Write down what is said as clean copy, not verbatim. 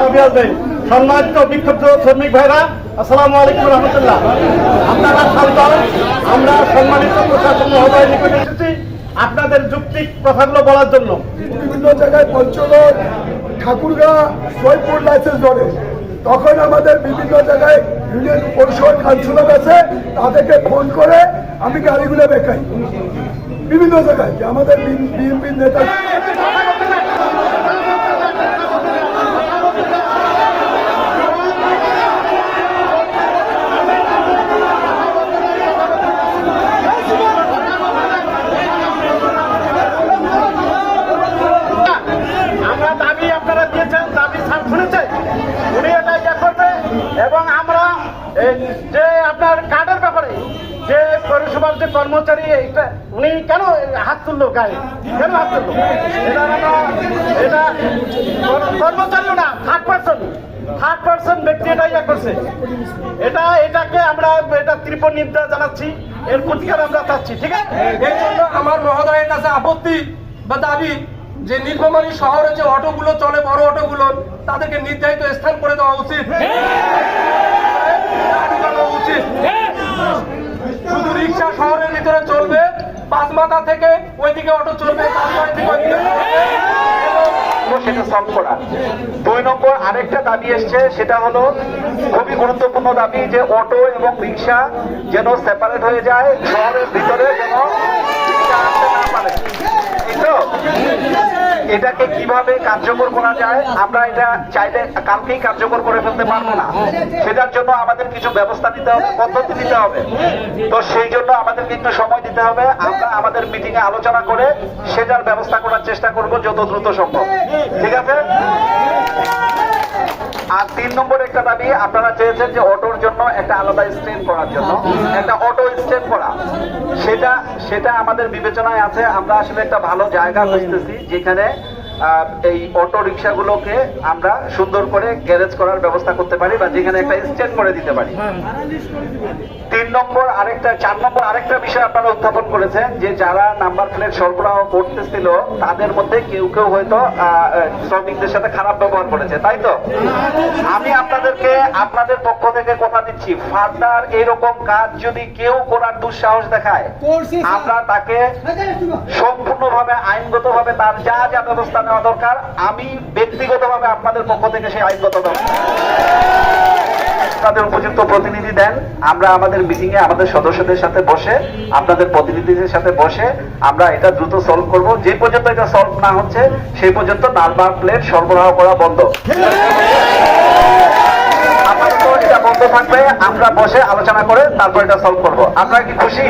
Obvious দেয়। সম্মানিত বিক্ষুব্ধ শ্রমিক ভাইরা, আসসালামু আলাইকুম রহমতুল্লাহ। আপনারা শান্ত। আমরা সম্মানিত প্রশাসন মহোদয়ের নিকটে এসেছি আপনাদের যৌক্তিক কথাগুলো বলার জন্য। বিভিন্ন জায়গায় পঞ্চগড়, ঠাকুরগাঁ, সৈয়দপুর লাইসেন্স ধরে, তখন আমাদের বিভিন্ন জায়গায় ইউনিয়ন পরিষদ কাউন্সিলর আছে, তাদেরকে ফোন করে আমি গাড়িগুলো বেকাই বিভিন্ন জায়গায় যে আমাদের বিএনপির নেতা। এবং আমরা যে আপনার কার্ডের ব্যাপারে যে পৌরসভার যে কর্মচারী উনি কেন হাত তুললো, গায়ে কেন হাত তুললো? এটা কর্মচারীও না, থার্ড পার্সন ব্যক্তি এটা করছে। এটাকে আমরা এটা তীব্র নিন্দা জানাচ্ছি, এর প্রতিকার আমরা চাচ্ছি। ঠিক আছে, এই জন্য আমার মহোদয়ের কাছে আপত্তি বা দাবি যে নীলফামারী শহরে যে অটোগুলো চলে, বড় অটোগুলো, তাদেরকে নির্ধারিত স্থান করে দেওয়া উচিত। শুধু রিক্সা শহরের ভিতরে চলবে, পাঁচমাথা থেকে ওইদিকে অটো চলবে, সেটা সলভ করা। 2 নম্বর আরেকটা দাবি এসছে, সেটা হলো খুবই গুরুত্বপূর্ণ দাবি যে অটো এবং রিক্সা যেন সেপারেট হয়ে যায়, শহরের ভিতরে যেন রিক্সা আসতে না পারে। এটাকে কিভাবে কার্যকর করা যায়, আমরা এটা চাইলে কালকেই কার্যকর করে ফেলতে পারবো না। সেটার জন্য আমাদের কিছু ব্যবস্থা নিতে হবে, পদ্ধতি নিতে হবে। তো সেই জন্য আমাদেরকে একটু সময় দিতে হবে। আমরা আমাদের মিটিং এ আলোচনা করে সেটার ব্যবস্থা করার চেষ্টা করব যত দ্রুত সম্ভব। ঠিক আছে। আর 3 নম্বর একটা দাবি আপনারা চেয়েছেন যে অটোর জন্য একটা আলাদা স্ট্যান্ড করার জন্য, একটা অটো স্ট্যান্ড করা। সেটা আমাদের বিবেচনায় আছে। আমরা আসলে একটা ভালো জায়গা খুঁজতেছি যেখানে এই অটো রিক্সাগুলোকে আমরা সুন্দর করে গ্যারেজ করার ব্যবস্থা করতে পারি বা যেখানে একটা স্ট্যান্ড করে দিতে পারি। 4 নম্বর আরেকটা বিষয় আপনারা উত্থাপন করেছেন যে যারা নাম্বার প্লেট সরবরাহ করতেছিল তাদের মধ্যে কেউ হয়তো শ্রমিকদের সাথে খারাপ ব্যবহার করেছে, তাই তো? আমি আপনাদের পক্ষ থেকে কথা দিচ্ছি, ফার্দার এরকম কাজ যদি কেউ করার দুঃসাহস দেখায়, আমরা তাকে সম্পূর্ণভাবে আইনগতভাবে তার যা যা ব্যবস্থা নেওয়া দরকার, আমি ব্যক্তিগতভাবে আপনাদের পক্ষ থেকে সেই আইনগত ব্যবস্থা। আপনাদের উপযুক্ত প্রতিনিধি দেন, আমরা আমাদের মিটিং এ আমাদের সদস্যদের সাথে বসে, আপনাদের প্রতিনিধিদের সাথে বসে আমরা এটা দ্রুত সলভ করব। যে পর্যন্ত এটা সলভ না হচ্ছে সেই পর্যন্ত নাম্বার প্লেট সরবরাহ করা বন্ধ। আপাতত এটা বন্ধ থাকবে, আমরা বসে আলোচনা করে তারপর এটা সলভ করব। আপনারা কি খুশি?